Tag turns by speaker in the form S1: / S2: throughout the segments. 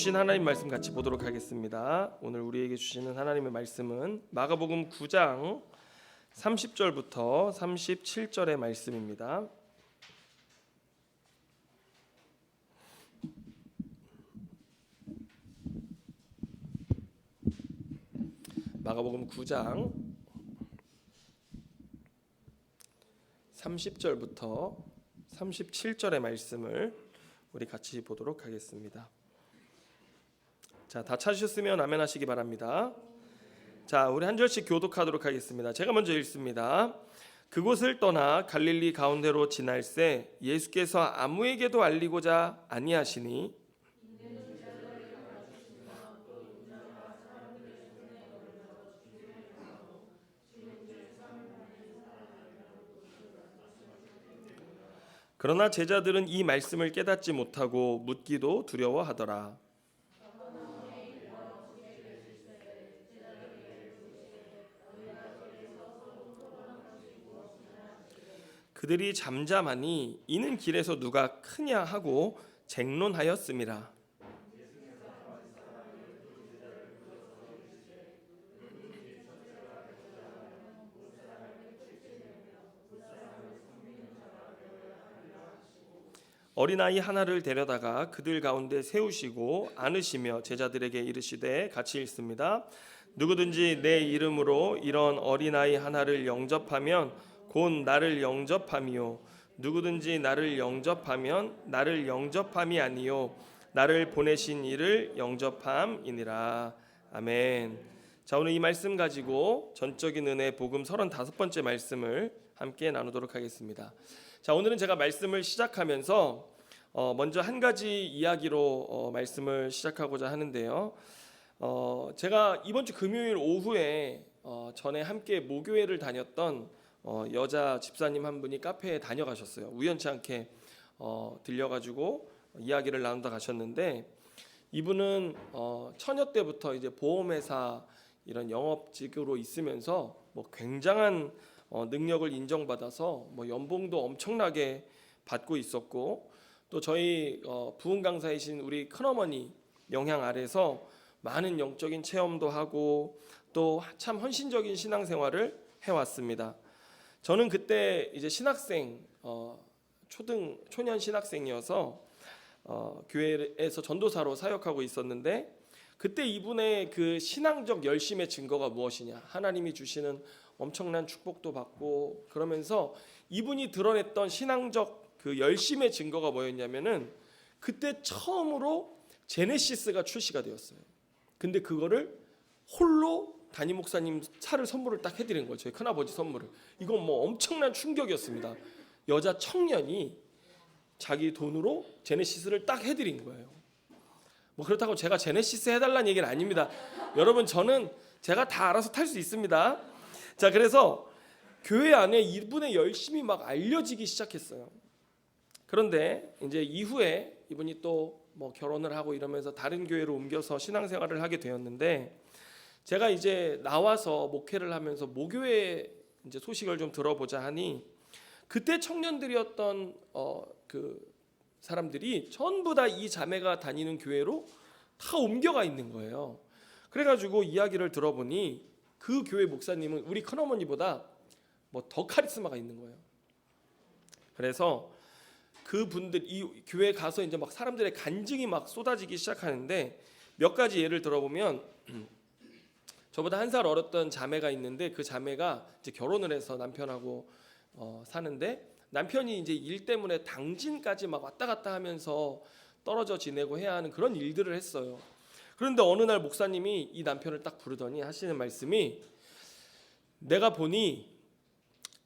S1: 주신 하나님 말씀 같이 보도록 하겠습니다. 오늘 우리에게 주시는 하나님의 말씀은 마가복음 9장 30절부터 37절의 말씀입니다. 마가복음 9장 30절부터 37절의 말씀을 우리 같이 보도록 하겠습니다. 자, 다 찾으셨으면 아멘 하시기 바랍니다. 자, 우리 한 절씩 교독하도록 하겠습니다. 제가 먼저 읽습니다. 그곳을 떠나 갈릴리 가운데로 지날새 예수께서 아무에게도 알리고자 아니하시니 그러나 제자들은 이 말씀을 깨닫지 못하고 묻기도 두려워하더라. 그들이 잠잠하니 이는 길에서 누가 크냐 하고 쟁론하였음이라. 어린아이 하나를 데려다가 그들 가운데 세우시고 안으시며 제자들에게 이르시되, 같이 읽습니다. 누구든지 내 이름으로 이런 어린아이 하나를 영접하면 곧 나를 영접함이요 누구든지 나를 영접하면 나를 영접함이 아니요 나를 보내신 이를 영접함이니라. 아멘. 자, 오늘 이 말씀 가지고 전적인 은혜 복음 35번째 말씀을 함께 나누도록 하겠습니다. 자, 오늘은 제가 말씀을 시작하면서 먼저 한 가지 이야기로 말씀을 시작하고자 하는데요. 제가 이번 주 금요일 오후에 전에 함께 모교회를 다녔던 여자 집사님 한 분이 카페에 다녀가셨어요. 우연치 않게 들려가지고 이야기를 나누다 가셨는데, 이분은 처녀 때부터 이제 보험회사 이런 영업직으로 있으면서 뭐 굉장한 능력을 인정받아서 뭐 연봉도 엄청나게 받고 있었고, 또 저희 부흥 강사이신 우리 큰어머니 영향 아래서 많은 영적인 체험도 하고 또 참 헌신적인 신앙생활을 해왔습니다. 저는 그때 이제 신학생 초년 신학생이어서 교회에서 전도사로 사역하고 있었는데, 그때 이분의 그 신앙적 열심의 증거가 무엇이냐, 하나님이 주시는 엄청난 축복도 받고 그러면서 이분이 드러냈던 신앙적 그 열심의 증거가 뭐였냐면은, 그때 처음으로 제네시스가 출시가 되었어요. 근데 그거를 홀로 담임 목사님 차를 선물을 딱 해드린 거예요. 저희 큰아버지 선물을. 이건 뭐 엄청난 충격이었습니다. 여자 청년이 자기 돈으로 제네시스를 딱 해드린 거예요. 뭐 그렇다고 제가 제네시스 해달라는 얘기는 아닙니다. 여러분, 저는 제가 다 알아서 탈 수 있습니다. 자, 그래서 교회 안에 이분의 열심이 막 알려지기 시작했어요. 그런데 이제 이후에 이분이 또 뭐 결혼을 하고 이러면서 다른 교회로 옮겨서 신앙생활을 하게 되었는데, 제가 이제 나와서 목회를 하면서 모교회 이제 소식을 좀 들어보자 하니, 그때 청년들이었던 그 사람들이 전부 다 이 자매가 다니는 교회로 다 옮겨가 있는 거예요. 그래가지고 이야기를 들어보니 그 교회 목사님은 우리 큰어머니보다 뭐 더 카리스마가 있는 거예요. 그래서 그분들 이 교회 가서 이제 막 사람들의 간증이 막 쏟아지기 시작하는데, 몇 가지 예를 들어보면, 저보다 한 살 어렸던 자매가 있는데, 그 자매가 이제 결혼을 해서 남편하고 사는데, 남편이 이제 일 때문에 당진까지 막 왔다 갔다 하면서 떨어져 지내고 해야 하는 그런 일들을 했어요. 그런데 어느 날 목사님이 이 남편을 딱 부르더니 하시는 말씀이, 내가 보니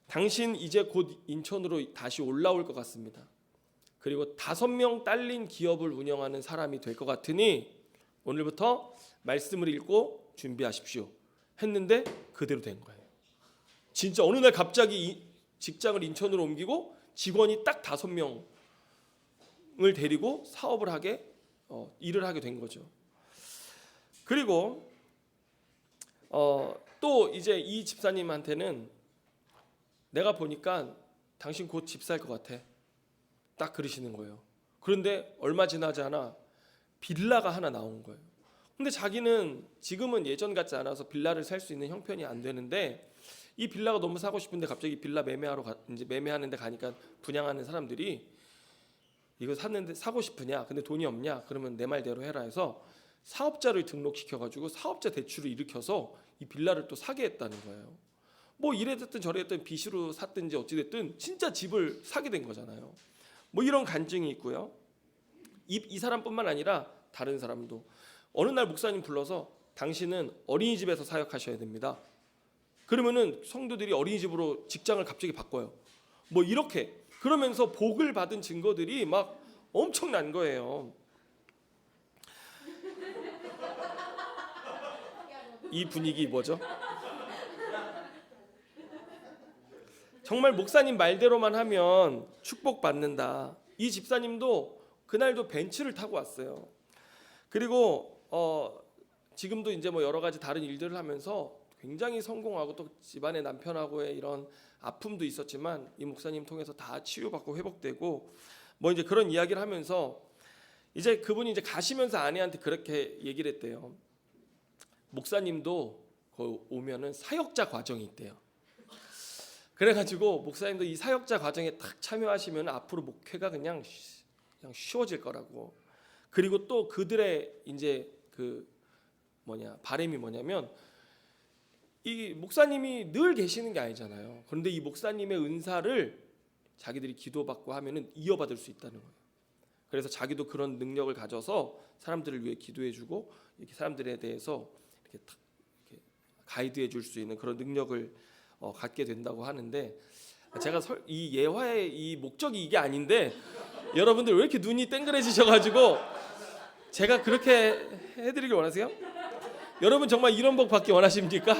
S1: 당신 이제 곧 인천으로 다시 올라올 것 같습니다. 그리고 5명 딸린 기업을 운영하는 사람이 될 것 같으니 오늘부터 말씀을 읽고 준비하십시오 했는데, 그대로 된 거예요. 진짜 어느 날 갑자기 직장을 인천으로 옮기고 직원이 딱 5명을 데리고 사업을 하게 일을 하게 된 거죠. 그리고 또 이제 이 집사님한테는, 내가 보니까 당신 곧 집 살 것 같아, 딱 그러시는 거예요. 그런데 얼마 지나지 않아 빌라가 하나 나온 거예요. 근데 자기는 지금은 예전 같지 않아서 빌라를 살 수 있는 형편이 안 되는데 이 빌라가 너무 사고 싶은데 갑자기 빌라 이제 매매하는데 가니까 분양하는 사람들이 이거 샀는데 사고 싶으냐? 근데 돈이 없냐? 그러면 내 말대로 해라 해서 사업자를 등록시켜 가지고 사업자 대출을 일으켜서 이 빌라를 또 사게 했다는 거예요. 뭐 이래 됐든 저래 됐든 빚으로 샀든지 어찌 됐든 진짜 집을 사게 된 거잖아요. 뭐 이런 간증이 있고요. 이 사람뿐만 아니라 다른 사람도 어느 날 목사님 불러서 당신은 어린이집에서 사역하셔야 됩니다. 그러면은 성도들이 어린이집으로 직장을 갑자기 바꿔요. 뭐 이렇게 그러면서 복을 받은 증거들이 막 엄청난 거예요. 이 분위기 뭐죠? 정말 목사님 말대로만 하면 축복받는다. 이 집사님도 그날도 벤츠를 타고 왔어요. 그리고 지금도 이제 뭐 여러 가지 다른 일들을 하면서 굉장히 성공하고 또 집안의 남편하고의 이런 아픔도 있었지만 이 목사님 통해서 다 치유받고 회복되고 뭐 이제 그런 이야기를 하면서 이제 그분이 이제 가시면서 아내한테 그렇게 얘기를 했대요. 목사님도 거기 오면은 사역자 과정이 있대요. 그래가지고 목사님도 이 사역자 과정에 딱 참여하시면 앞으로 목회가 그냥 쉬워질 거라고. 그리고 또 그들의 이제 바람이 뭐냐면 이 목사님이 늘 계시는 게 아니잖아요. 그런데 이 목사님의 은사를 자기들이 기도받고 하면은 이어받을 수 있다는 거예요. 그래서 자기도 그런 능력을 가져서 사람들을 위해 기도해주고 이렇게 사람들에 대해서 이렇게 가이드해 줄 수 있는 그런 능력을 갖게 된다고 하는데 제가 이 예화의 이 목적이 이게 아닌데 여러분들 왜 이렇게 눈이 땡그레지셔가지고 제가 그렇게 해드리길 원하세요? 여러분 정말 이런 복 받기 원하십니까?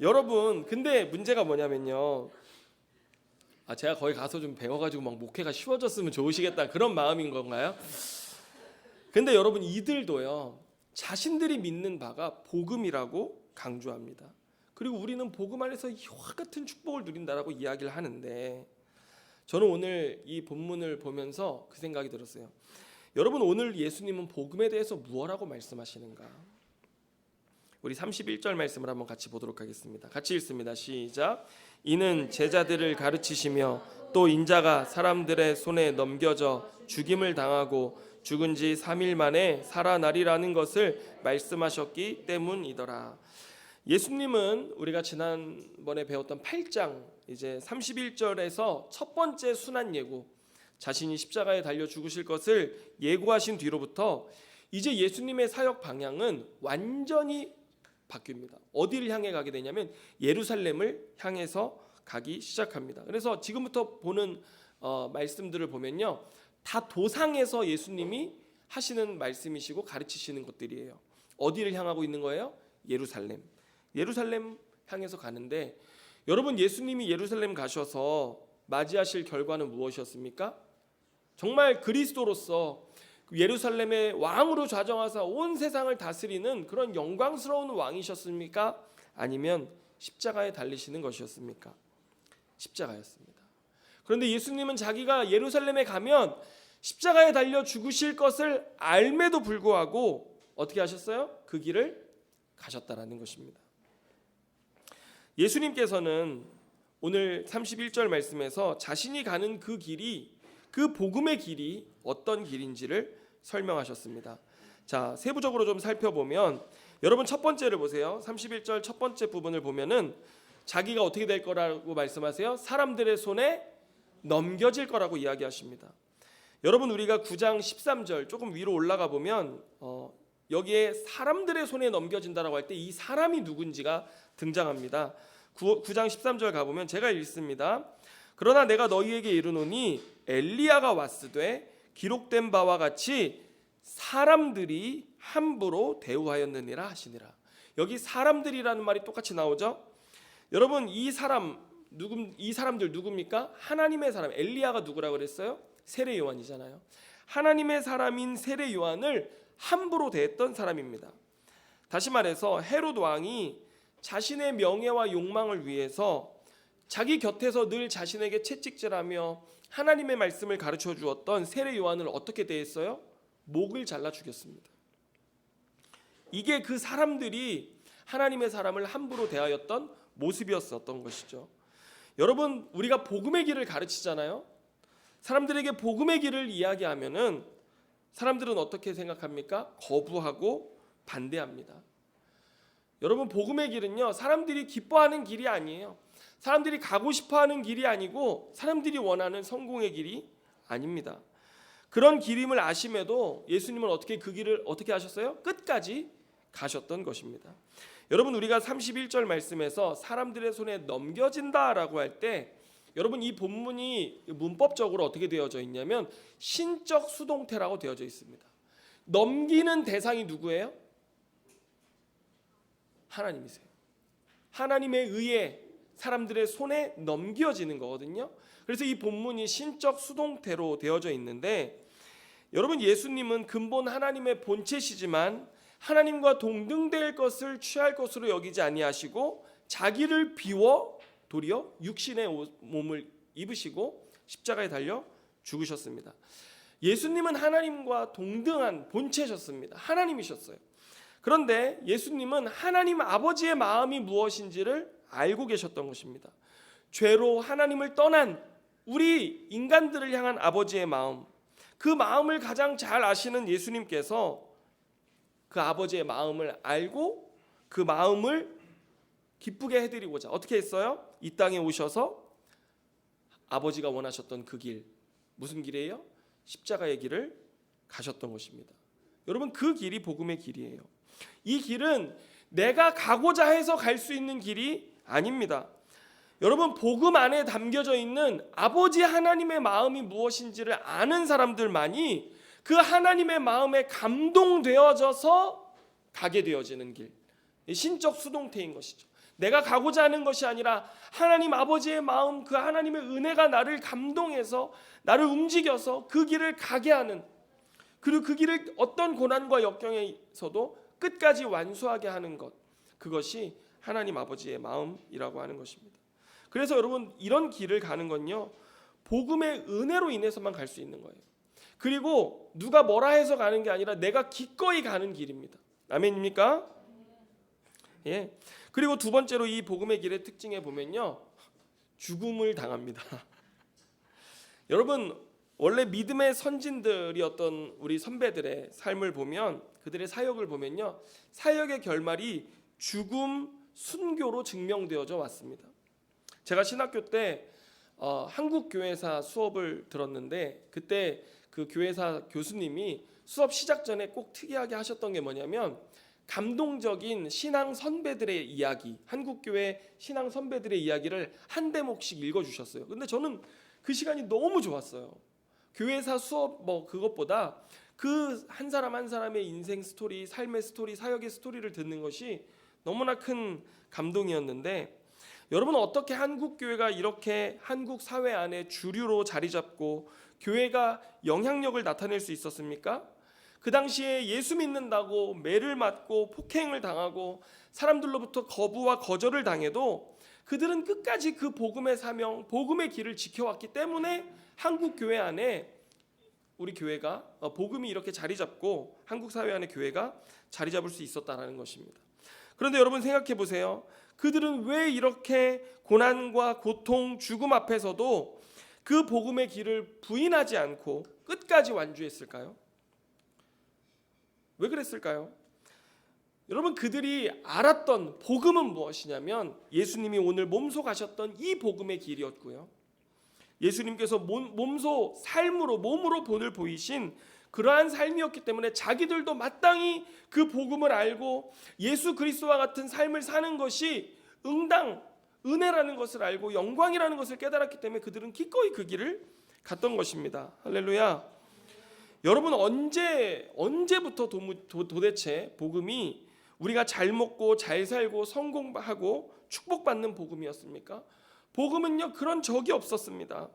S1: 여러분 근데 문제가 뭐냐면요. 제가 거기 가서 좀 배워가지고 막 목회가 쉬워졌으면 좋으시겠다 그런 마음인 건가요? 근데 여러분 이들도요 자신들이 믿는 바가 복음이라고 강조합니다. 그리고 우리는 복음 안에서 이와 같은 축복을 누린다라고 이야기를 하는데 저는 오늘 이 본문을 보면서 그 생각이 들었어요. 여러분 오늘 예수님은 복음에 대해서 무엇라고 말씀하시는가? 우리 31절 말씀을 한번 같이 보도록 하겠습니다. 같이 읽습니다. 시작. 이는 제자들을 가르치시며 또 인자가 사람들의 손에 넘겨져 죽임을 당하고 죽은 지 3일 만에 살아나리라는 것을 말씀하셨기 때문이더라. 예수님은 우리가 지난번에 배웠던 8장 이제 31절에서 첫 번째 순환 예고, 자신이 십자가에 달려 죽으실 것을 예고하신 뒤로부터 이제 예수님의 사역 방향은 완전히 바뀝니다. 어디를 향해 가게 되냐면 예루살렘을 향해서 가기 시작합니다. 그래서 지금부터 보는 말씀들을 보면요, 다 도상에서 예수님이 하시는 말씀이시고 가르치시는 것들이에요. 어디를 향하고 있는 거예요? 예루살렘 향해서 가는데 여러분 예수님이 예루살렘 가셔서 맞이하실 결과는 무엇이었습니까? 정말 그리스도로서 예루살렘의 왕으로 좌정하사 온 세상을 다스리는 그런 영광스러운 왕이셨습니까? 아니면 십자가에 달리시는 것이었습니까? 십자가였습니다. 그런데 예수님은 자기가 예루살렘에 가면 십자가에 달려 죽으실 것을 알매도 불구하고 어떻게 하셨어요? 그 길을 가셨다라는 것입니다. 예수님께서는 오늘 31절 말씀에서 자신이 가는 그 길이, 그 복음의 길이 어떤 길인지를 설명하셨습니다. 자, 세부적으로 좀 살펴보면 여러분 첫 번째를 보세요. 31절 첫 번째 부분을 보면은 자기가 어떻게 될 거라고 말씀하세요? 사람들의 손에 넘겨질 거라고 이야기하십니다. 여러분 우리가 9장 13절 조금 위로 올라가 보면 여기에 사람들의 손에 넘겨진다라고 할 때 이 사람이 누군지가 등장합니다. 9장 13절 가보면 제가 읽습니다. 그러나 내가 너희에게 이르노니 엘리야가 왔으되 기록된 바와 같이 사람들이 함부로 대우하였느니라 하시니라. 여기 사람들이라는 말이 똑같이 나오죠. 여러분 이 사람들 누굽니까? 하나님의 사람. 엘리야가 누구라고 그랬어요? 세례 요한이잖아요. 하나님의 사람인 세례 요한을 함부로 대했던 사람입니다. 다시 말해서 헤롯 왕이 자신의 명예와 욕망을 위해서 자기 곁에서 늘 자신에게 채찍질하며 하나님의 말씀을 가르쳐 주었던 세례 요한을 어떻게 대했어요? 목을 잘라 죽였습니다. 이게 그 사람들이 하나님의 사람을 함부로 대하였던 모습이었었던 것이죠. 여러분, 우리가 복음의 길을 가르치잖아요. 사람들에게 복음의 길을 이야기하면은 사람들은 어떻게 생각합니까? 거부하고 반대합니다. 여러분, 복음의 길은요, 사람들이 기뻐하는 길이 아니에요. 사람들이 가고 싶어하는 길이 아니고 사람들이 원하는 성공의 길이 아닙니다. 그런 길임을 아심에도 예수님은 그 길을 어떻게 하셨어요? 끝까지 가셨던 것입니다. 여러분, 우리가 31절 말씀에서 사람들의 손에 넘겨진다라고 할 때 여러분, 이 본문이 문법적으로 어떻게 되어져 있냐면 신적 수동태라고 되어져 있습니다. 넘기는 대상이 누구예요? 하나님이세요. 하나님의 의해 사람들의 손에 넘겨지는 거거든요. 그래서 이 본문이 신적 수동태로 되어져 있는데, 여러분, 예수님은 근본 하나님의 본체시지만 하나님과 동등될 것을 취할 것으로 여기지 아니하시고 자기를 비워 도리어 육신의 몸을 입으시고 십자가에 달려 죽으셨습니다. 예수님은 하나님과 동등한 본체셨습니다. 하나님이셨어요. 그런데 예수님은 하나님 아버지의 마음이 무엇인지를 알고 계셨던 것입니다. 죄로 하나님을 떠난 우리 인간들을 향한 아버지의 마음, 그 마음을 가장 잘 아시는 예수님께서 그 아버지의 마음을 알고 그 마음을 기쁘게 해드리고자 어떻게 했어요? 이 땅에 오셔서 아버지가 원하셨던 그 길, 무슨 길이에요? 십자가의 길을 가셨던 것입니다. 여러분, 그 길이 복음의 길이에요. 이 길은 내가 가고자 해서 갈 수 있는 길이 아닙니다. 여러분, 복음 안에 담겨져 있는 아버지 하나님의 마음이 무엇인지를 아는 사람들만이 그 하나님의 마음에 감동되어져서 가게 되어지는 길, 신적 수동태인 것이죠. 내가 가고자 하는 것이 아니라 하나님 아버지의 마음, 그 하나님의 은혜가 나를 감동해서 나를 움직여서 그 길을 가게 하는, 그리고 그 길을 어떤 고난과 역경에서도 끝까지 완수하게 하는 것, 그것이 하나님 아버지의 마음이라고 하는 것입니다. 그래서 여러분, 이런 길을 가는 건요, 복음의 은혜로 인해서만 갈 수 있는 거예요. 그리고 누가 뭐라 해서 가는 게 아니라 내가 기꺼이 가는 길입니다. 아멘입니까? 예. 그리고 두 번째로 이 복음의 길의 특징에 보면요, 죽음을 당합니다. 여러분, 원래 믿음의 선진들이었던 우리 선배들의 삶을 보면, 그들의 사역을 보면요, 사역의 결말이 죽음, 순교로 증명되어져 왔습니다. 제가 신학교 때 한국교회사 수업을 들었는데, 그때 그 교회사 교수님이 수업 시작 전에 꼭 특이하게 하셨던 게 뭐냐면, 감동적인 신앙 선배들의 이야기, 한국교회 신앙 선배들의 이야기를 한 대목씩 읽어주셨어요. 근데 저는 그 시간이 너무 좋았어요. 교회사 수업 그것보다 그 한 사람 한 사람의 인생 스토리, 삶의 스토리, 사역의 스토리를 듣는 것이 너무나 큰 감동이었는데, 여러분, 어떻게 한국교회가 이렇게 한국 사회 안에 주류로 자리 잡고 교회가 영향력을 나타낼 수 있었습니까? 그 당시에 예수 믿는다고 매를 맞고 폭행을 당하고 사람들로부터 거부와 거절을 당해도 그들은 끝까지 그 복음의 사명, 복음의 길을 지켜왔기 때문에 한국 교회 안에 우리 교회가 복음이 이렇게 자리 잡고 한국 사회 안에 교회가 자리 잡을 수 있었다는 것입니다. 그런데 여러분, 생각해 보세요. 그들은 왜 이렇게 고난과 고통, 죽음 앞에서도 그 복음의 길을 부인하지 않고 끝까지 완주했을까요? 왜 그랬을까요? 여러분, 그들이 알았던 복음은 무엇이냐면 예수님이 오늘 몸소 가셨던 이 복음의 길이었고요, 예수님께서 몸소 삶으로, 몸으로 본을 보이신 그러한 삶이었기 때문에 자기들도 마땅히 그 복음을 알고 예수 그리스도와 같은 삶을 사는 것이 응당, 은혜라는 것을 알고 영광이라는 것을 깨달았기 때문에 그들은 기꺼이 그 길을 갔던 것입니다. 할렐루야. 여러분, 언제부터 도대체 복음이 우리가 잘 먹고 잘 살고 성공하고 축복받는 복음이었습니까? 복음은요, 그런 적이 없었습니다.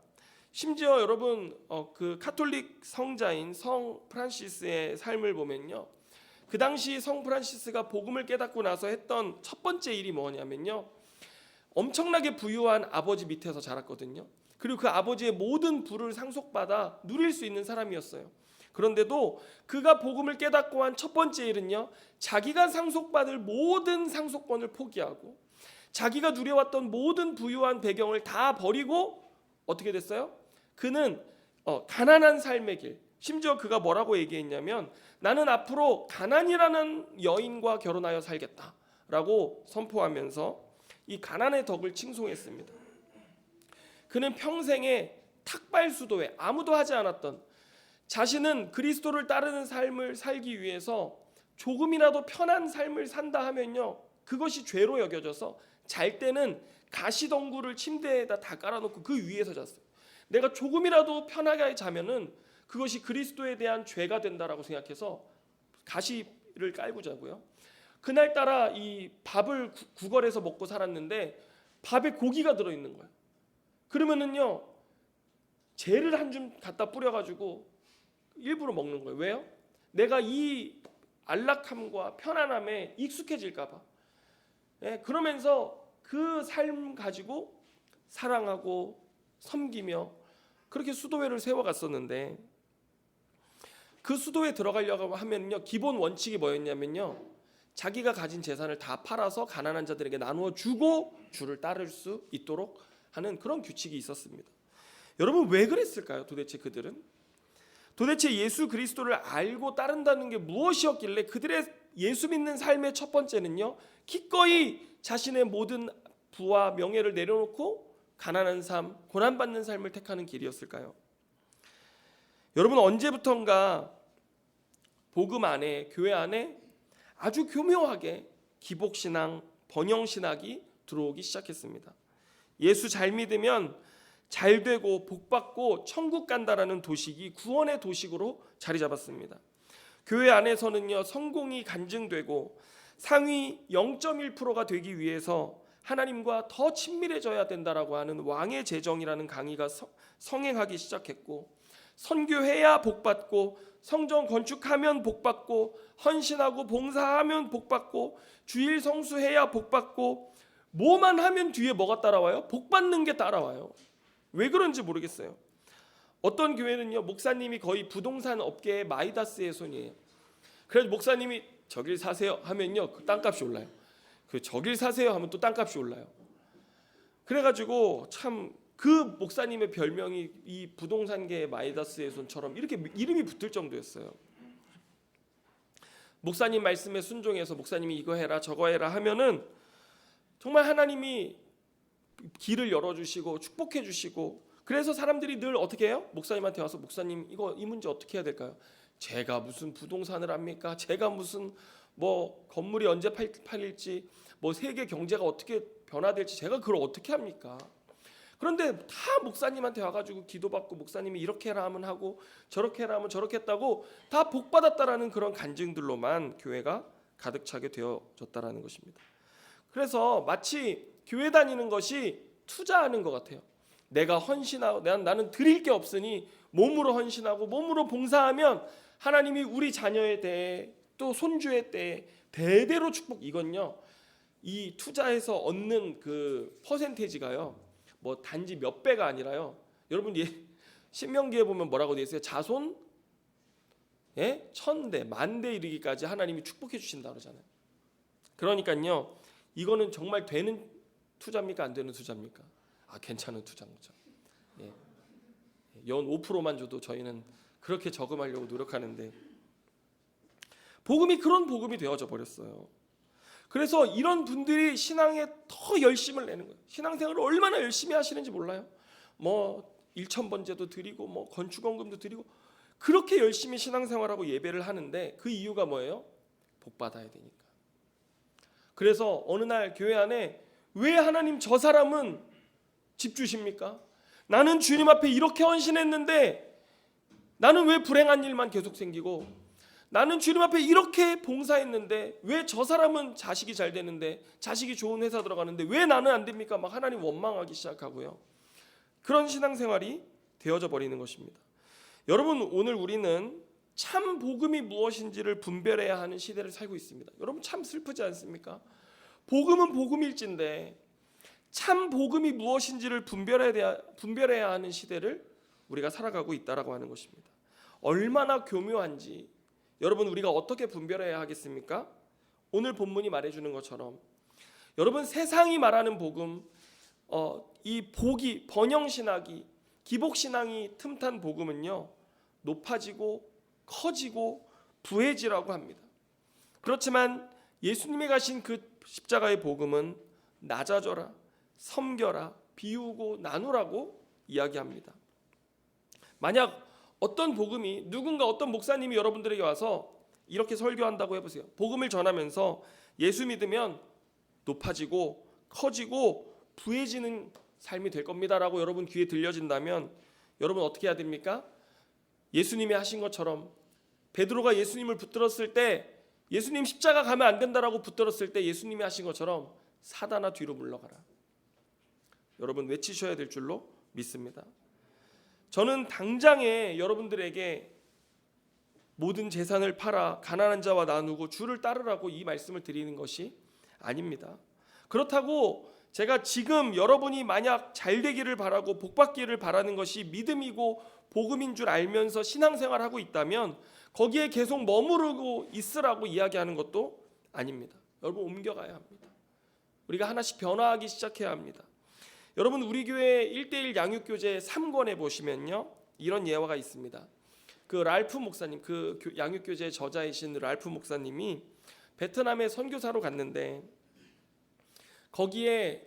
S1: 심지어 여러분, 그 카톨릭 성자인 성 프란시스의 삶을 보면요, 그 당시 성 프란시스가 복음을 깨닫고 나서 했던 첫 번째 일이 뭐냐면요, 엄청나게 부유한 아버지 밑에서 자랐거든요. 그리고 그 아버지의 모든 부를 상속받아 누릴 수 있는 사람이었어요. 그런데도 그가 복음을 깨닫고 한 첫 번째 일은요, 자기가 상속받을 모든 상속권을 포기하고 자기가 누려왔던 모든 부유한 배경을 다 버리고 어떻게 됐어요? 그는 가난한 삶의 길, 심지어 그가 뭐라고 얘기했냐면 나는 앞으로 가난이라는 여인과 결혼하여 살겠다라고 선포하면서 이 가난의 덕을 칭송했습니다. 그는 평생에 탁발수도회, 아무도 하지 않았던, 자신은 그리스도를 따르는 삶을 살기 위해서 조금이라도 편한 삶을 산다 하면요, 그것이 죄로 여겨져서 잘 때는 가시덩굴을 침대에다 다 깔아놓고 그 위에서 잤어요. 내가 조금이라도 편하게 자면은 그것이 그리스도에 대한 죄가 된다라고 생각해서 가시를 깔고 자고요. 그날따라 이 밥을 구걸해서 먹고 살았는데 밥에 고기가 들어있는 거예요. 그러면은요, 재를 한 줌 갖다 뿌려가지고 일부러 먹는 거예요. 왜요? 내가 이 안락함과 편안함에 익숙해질까봐. 그러면서 그 삶 가지고 사랑하고 섬기며 그렇게 수도회를 세워갔었는데, 그 수도에 들어가려고 하면요, 기본 원칙이 뭐였냐면요, 자기가 가진 재산을 다 팔아서 가난한 자들에게 나누어 주고 주를 따를 수 있도록 하는 그런 규칙이 있었습니다. 여러분, 왜 그랬을까요? 도대체 그들은 도대체 예수 그리스도를 알고 따른다는 게 무엇이었길래 그들의 예수 믿는 삶의 첫 번째는요, 기꺼이 자신의 모든 부와 명예를 내려놓고 가난한 삶, 고난받는 삶을 택하는 길이었을까요? 여러분, 언제부턴가 복음 안에, 교회 안에 아주 교묘하게 기복신앙, 번영신학이 들어오기 시작했습니다. 예수 잘 믿으면 잘 되고 복받고 천국 간다라는 도식이 구원의 도식으로 자리 잡았습니다. 교회 안에서는요, 성공이 간증되고 상위 0.1%가 되기 위해서 하나님과 더 친밀해져야 된다라고 하는 왕의 제정이라는 강의가 성행하기 시작했고, 선교해야 복받고, 성전 건축하면 복받고, 헌신하고 봉사하면 복받고, 주일 성수해야 복받고, 뭐만 하면 뒤에 뭐가 따라와요? 복받는 게 따라와요. 왜 그런지 모르겠어요. 어떤 교회는요, 목사님이 거의 부동산 업계의 마이다스의 손이에요. 그래서 목사님이 저길 사세요 하면요, 그 땅값이 올라요. 그 저길 사세요 하면 또 땅값이 올라요. 그래가지고 참 그 목사님의 별명이 이 부동산계의 마이다스의 손처럼 이렇게 이름이 붙을 정도였어요. 목사님 말씀에 순종해서 목사님이 이거 해라 저거 해라 하면은 정말 하나님이 길을 열어주시고 축복해 주시고, 그래서 사람들이 늘 어떻게 해요? 목사님한테 와서 목사님 이 문제 어떻게 해야 될까요? 제가 무슨 부동산을 합니까? 제가 무슨 뭐 건물이 언제 팔릴지, 뭐 세계 경제가 어떻게 변화될지 제가 그걸 어떻게 합니까? 그런데 다 목사님한테 와가지고 기도받고 목사님이 이렇게 해라 하면 하고 저렇게 해라 하면 저렇게 했다고 다 복받았다라는 그런 간증들로만 교회가 가득 차게 되어졌다라는 것입니다. 그래서 마치 교회 다니는 것이 투자하는 것 같아요. 내가 헌신하고 나는 드릴 게 없으니 몸으로 헌신하고 몸으로 봉사하면 하나님이 우리 자녀에 대해 또 손주에 대해 대대로 축복. 이건요, 이 투자해서 얻는 그 퍼센테이지가요, 뭐 단지 몇 배가 아니라요. 여러분, 신명기에 보면 뭐라고 되어 있어요? 자손 1000대, 만대 이르기까지 하나님이 축복해 주신다 그러잖아요. 그러니까요, 이거는 정말 되는 투자입니까? 안 되는 투자입니까? 괜찮은 투자인 거죠. 연 5%만 줘도 저희는 그렇게 저금하려고 노력하는데, 복음이 그런 복음이 되어져 버렸어요. 그래서 이런 분들이 신앙에 더 열심을 내는 거예요. 신앙생활을 얼마나 열심히 하시는지 몰라요. 뭐 1,000번제도 드리고 뭐 건축원금도 드리고 그렇게 열심히 신앙생활하고 예배를 하는데, 그 이유가 뭐예요? 복 받아야 되니까. 그래서 어느 날 교회 안에 왜 하나님 저 사람은 집 주십니까? 나는 주님 앞에 이렇게 헌신했는데 나는 왜 불행한 일만 계속 생기고, 나는 주님 앞에 이렇게 봉사했는데 왜 저 사람은 자식이 잘 되는데, 자식이 좋은 회사 들어가는데 왜 나는 안 됩니까? 막 하나님 원망하기 시작하고요. 그런 신앙생활이 되어져 버리는 것입니다. 여러분, 오늘 우리는 참 복음이 무엇인지를 분별해야 하는 시대를 살고 있습니다. 여러분, 참 슬프지 않습니까? 복음은 복음일진데 참 복음이 무엇인지를 분별해야 하는 시대를 우리가 살아가고 있다라고 하는 것입니다. 얼마나 교묘한지 여러분, 우리가 어떻게 분별해야 하겠습니까? 오늘 본문이 말해주는 것처럼 여러분, 세상이 말하는 복음, 이 복이 번영신학이, 기복신앙이 틈탄 복음은요, 높아지고 커지고 부해지라고 합니다. 그렇지만 예수님이 가신 그 십자가의 복음은 낮아져라, 섬겨라, 비우고 나누라고 이야기합니다. 만약 어떤 복음이, 누군가 어떤 목사님이 여러분들에게 와서 이렇게 설교한다고 해보세요. 복음을 전하면서 예수 믿으면 높아지고 커지고 부해지는 삶이 될 겁니다라고 여러분 귀에 들려진다면 여러분 어떻게 해야 됩니까? 예수님이 하신 것처럼 베드로가 예수님을 붙들었을 때, 예수님 십자가 가면 안 된다라고 붙들었을 때 예수님이 하신 것처럼 사단아 뒤로 물러가라. 여러분 외치셔야 될 줄로 믿습니다. 저는 당장에 여러분들에게 모든 재산을 팔아 가난한 자와 나누고 주를 따르라고 이 말씀을 드리는 것이 아닙니다. 그렇다고 제가 지금 여러분이 만약 잘 되기를 바라고 복 받기를 바라는 것이 믿음이고 복음인 줄 알면서 신앙생활하고 있다면 거기에 계속 머무르고 있으라고 이야기하는 것도 아닙니다. 여러분 옮겨가야 합니다. 우리가 하나씩 변화하기 시작해야 합니다. 여러분, 우리 교회 1:1 양육교재 3권에 보시면요, 이런 예화가 있습니다. 그 랄프 목사님, 그 양육교재 저자이신 랄프 목사님이 베트남에 선교사로 갔는데 거기에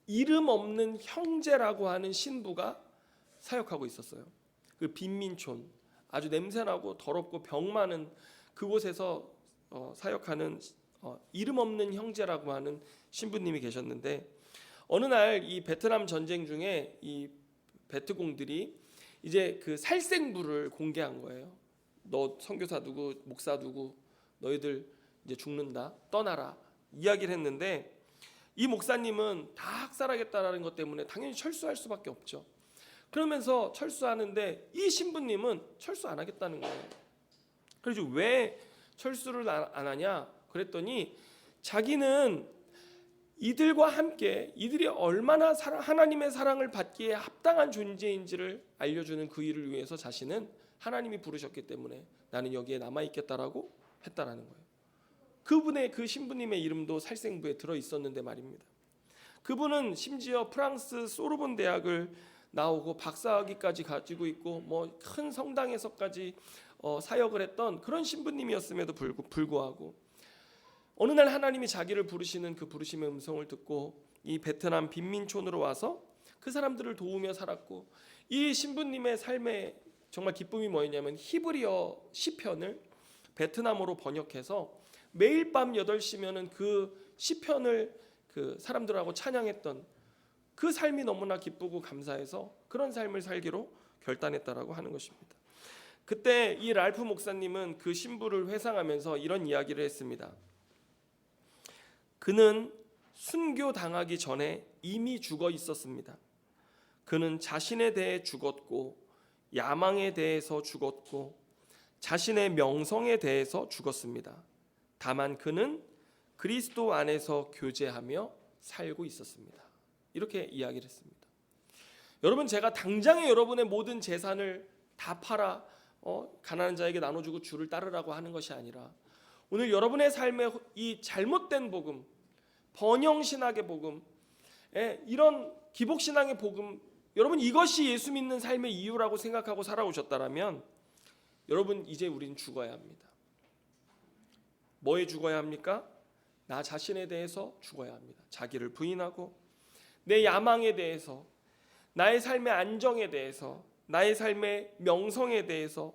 S1: 이름 없는 형제라고 하는 신부가 사역하고 있었어요. 그 빈민촌, 아주 냄새나고 더럽고 병 많은 그곳에서 사역하는 이름 없는 형제라고 하는 신부님이 계셨는데, 어느 날 이 베트남 전쟁 중에 이 베트공들이 이제 그 살생부를 공개한 거예요. 너 선교사 누구, 목사 누구, 너희들 이제 죽는다, 떠나라 이야기를 했는데, 이 목사님은 다 학살하겠다라는 것 때문에 당연히 철수할 수밖에 없죠. 그러면서 철수하는데 이 신부님은 철수 안 하겠다는 거예요. 그래서 왜 철수를 안 하냐 그랬더니, 자기는 이들과 함께 이들이 얼마나 하나님의 사랑을 받기에 합당한 존재인지를 알려주는 그 일을 위해서 자신은 하나님이 부르셨기 때문에 나는 여기에 남아있겠다라고 했다라는 거예요. 그분의, 그 신부님의 이름도 살생부에 들어 있었는데 말입니다. 그분은 심지어 프랑스 소르본 대학을 나오고 박사학위까지 가지고 있고 뭐 큰 성당에서까지 사역을 했던 그런 신부님이었음에도 불구하고 어느 날 하나님이 자기를 부르시는 그 부르심의 음성을 듣고 이 베트남 빈민촌으로 와서 그 사람들을 도우며 살았고, 이 신부님의 삶의 정말 기쁨이 뭐였냐면 히브리어 시편을 베트남어로 번역해서 매일 밤 8시면은 그 시편을 그 사람들하고 찬양했던 그 삶이 너무나 기쁘고 감사해서 그런 삶을 살기로 결단했다라고 하는 것입니다. 그때 이 랄프 목사님은 그 신부를 회상하면서 이런 이야기를 했습니다. 그는 순교당하기 전에 이미 죽어 있었습니다. 그는 자신에 대해 죽었고 야망에 대해서 죽었고 자신의 명성에 대해서 죽었습니다. 다만 그는 그리스도 안에서 교제하며 살고 있었습니다. 이렇게 이야기를 했습니다. 여러분, 제가 당장에 여러분의 모든 재산을 다 팔아 가난한 자에게 나눠주고 주를 따르라고 하는 것이 아니라, 오늘 여러분의 삶에 이 잘못된 복음, 번영신학의 복음, 이런 기복신앙의 복음, 여러분 이것이 예수 믿는 삶의 이유라고 생각하고 살아오셨다면 여러분 이제 우리는 죽어야 합니다. 뭐에 죽어야 합니까? 나 자신에 대해서 죽어야 합니다. 자기를 부인하고 내 야망에 대해서, 나의 삶의 안정에 대해서, 나의 삶의 명성에 대해서,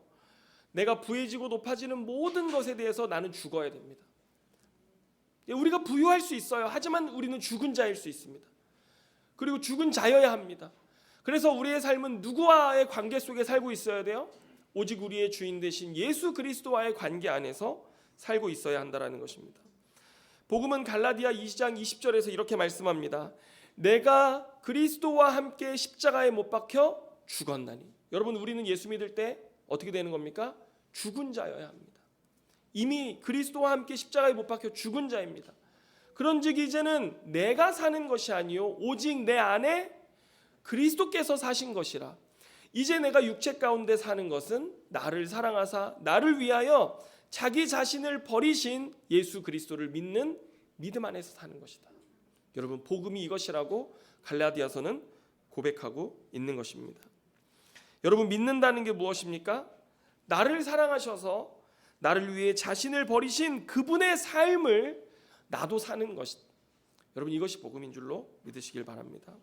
S1: 내가 부해지고 높아지는 모든 것에 대해서 나는 죽어야 됩니다. 우리가 부유할 수 있어요. 하지만 우리는 죽은 자일 수 있습니다. 그리고 죽은 자여야 합니다. 그래서 우리의 삶은 누구와의 관계 속에 살고 있어야 돼요? 오직 우리의 주인 되신 예수 그리스도와의 관계 안에서 살고 있어야 한다는 것입니다. 복음은 갈라디아 2장 20절에서 이렇게 말씀합니다. 내가 그리스도와 함께 십자가에 못 박혀 죽었나니. 여러분, 우리는 예수 믿을 때 어떻게 되는 겁니까? 죽은 자여야 합니다. 이미 그리스도와 함께 십자가에 못 박혀 죽은 자입니다. 그런즉 이제는 내가 사는 것이 아니요 오직 내 안에 그리스도께서 사신 것이라. 이제 내가 육체 가운데 사는 것은 나를 사랑하사 나를 위하여 자기 자신을 버리신 예수 그리스도를 믿는 믿음 안에서 사는 것이다. 여러분, 복음이 이것이라고 갈라디아서는 고백하고 있는 것입니다. 여러분, 믿는다는 게 무엇입니까? 나를 사랑하셔서 나를 위해 자신을 버리신 그분의 삶을 나도 사는 것이다. 여러분, 이것이 복음인 줄로 믿으시길 바랍니다.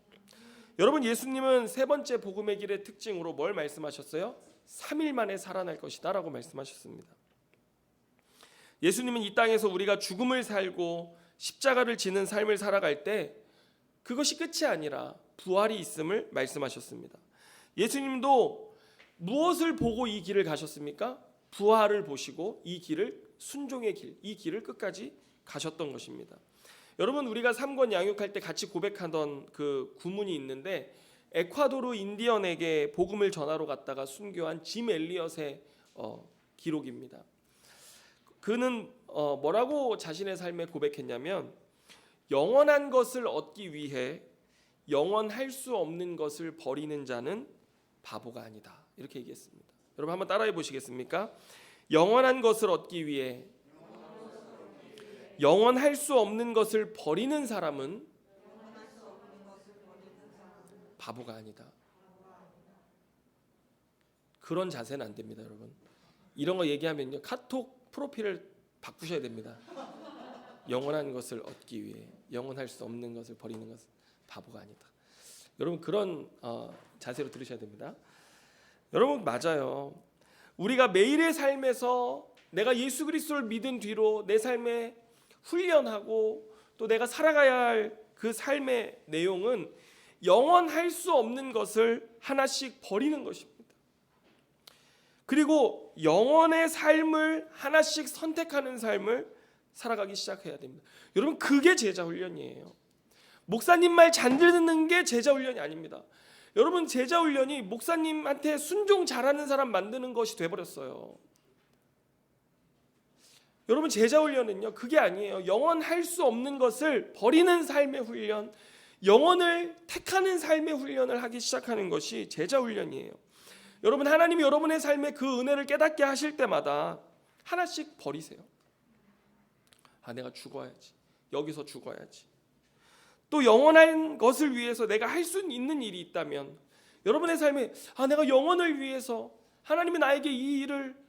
S1: 여러분, 예수님은 세 번째 복음의 길의 특징으로 뭘 말씀하셨어요? 3일 만에 살아날 것이다 라고 말씀하셨습니다. 예수님은 이 땅에서 우리가 죽음을 살고 십자가를 지는 삶을 살아갈 때 그것이 끝이 아니라 부활이 있음을 말씀하셨습니다. 예수님도 무엇을 보고 이 길을 가셨습니까? 부활을 보시고 이 길을, 순종의 길, 이 길을 끝까지 가셨던 것입니다. 여러분, 우리가 3권 양육할 때 같이 고백하던 그 구문이 있는데, 에콰도르 인디언에게 복음을 전하러 갔다가 순교한 짐 엘리엇의 기록입니다. 그는 뭐라고 자신의 삶에 고백했냐면, 영원한 것을 얻기 위해 영원할 수 없는 것을 버리는 자는 바보가 아니다, 이렇게 얘기했습니다. 여러분, 한번 따라해 보시겠습니까? 영원한 것을 얻기 위해 영원할 수 없는 것을 버리는 사람은 바보가 아니다. 그런 자세는 안 됩니다, 여러분. 이런 거 얘기하면요, 카톡 프로필을 바꾸셔야 됩니다. 영원한 것을 얻기 위해 영원할 수 없는 것을 버리는 것은 바보가 아니다. 여러분, 그런 자세로 들으셔야 됩니다. 여러분, 맞아요. 우리가 매일의 삶에서 내가 예수 그리스도를 믿은 뒤로 내 삶에 훈련하고 또 내가 살아가야 할 그 삶의 내용은 영원할 수 없는 것을 하나씩 버리는 것입니다. 그리고 영원의 삶을 하나씩 선택하는 삶을 살아가기 시작해야 됩니다. 여러분, 그게 제자 훈련이에요. 목사님 말 잘 듣는 게 제자 훈련이 아닙니다. 여러분, 제자 훈련이 목사님한테 순종 잘하는 사람 만드는 것이 돼버렸어요. 여러분, 제자 훈련은요, 그게 아니에요. 영원할 수 없는 것을 버리는 삶의 훈련, 영원을 택하는 삶의 훈련을 하기 시작하는 것이 제자 훈련이에요. 여러분, 하나님이 여러분의 삶에 그 은혜를 깨닫게 하실 때마다 하나씩 버리세요. 내가 죽어야지, 여기서 죽어야지. 또 영원한 것을 위해서 내가 할 수 있는 일이 있다면, 여러분의 삶에 내가 영원을 위해서 하나님이 나에게 이 일을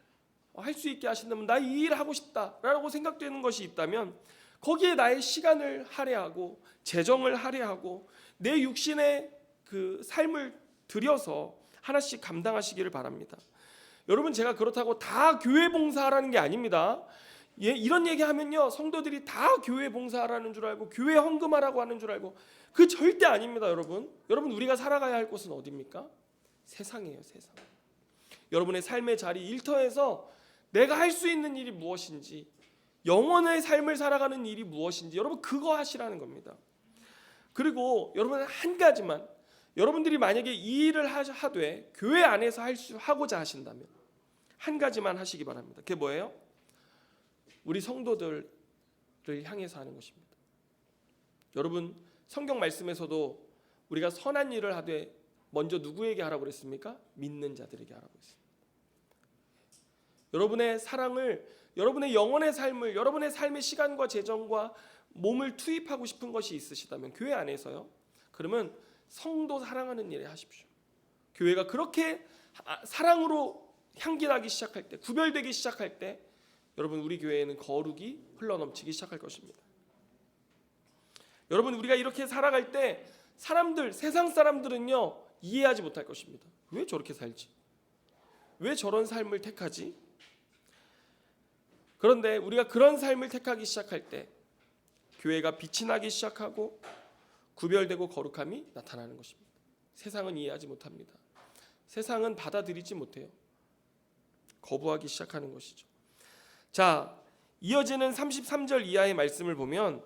S1: 할 수 있게 하신다면 나 이 일을 하고 싶다라고 생각되는 것이 있다면, 거기에 나의 시간을 할애하고 재정을 할애하고 내 육신의 그 삶을 들여서 하나씩 감당하시기를 바랍니다. 여러분, 제가 그렇다고 다 교회 봉사하라는 게 아닙니다. 이런 얘기하면요, 성도들이 다 교회 봉사하라는 줄 알고 교회 헌금하라고 하는 줄 알고, 그 절대 아닙니다. 여러분, 우리가 살아가야 할 곳은 어디입니까? 세상이에요, 세상. 여러분의 삶의 자리, 일터에서 내가 할 수 있는 일이 무엇인지, 영원의 삶을 살아가는 일이 무엇인지, 여러분 그거 하시라는 겁니다. 그리고 여러분, 한 가지만, 여러분들이 만약에 이 일을 하되 교회 안에서 하고자 하신다면 한 가지만 하시기 바랍니다. 그게 뭐예요? 우리 성도들을 향해서 하는 것입니다. 여러분, 성경 말씀에서도 우리가 선한 일을 하되 먼저 누구에게 하라고 그랬습니까? 믿는 자들에게 하라고 했습니다. 여러분의 사랑을, 여러분의 영혼의 삶을, 여러분의 삶의 시간과 재정과 몸을 투입하고 싶은 것이 있으시다면 교회 안에서요, 그러면 성도 사랑하는 일에 하십시오. 교회가 그렇게 사랑으로 향기나기 시작할 때, 구별되기 시작할 때, 여러분, 우리 교회에는 거룩이 흘러넘치기 시작할 것입니다. 여러분, 우리가 이렇게 살아갈 때 세상 사람들은요, 이해하지 못할 것입니다. 왜 저렇게 살지? 왜 저런 삶을 택하지? 그런데 우리가 그런 삶을 택하기 시작할 때 교회가 빛이 나기 시작하고 구별되고 거룩함이 나타나는 것입니다. 세상은 이해하지 못합니다. 세상은 받아들이지 못해요. 거부하기 시작하는 것이죠. 자, 이어지는 33절 이하의 말씀을 보면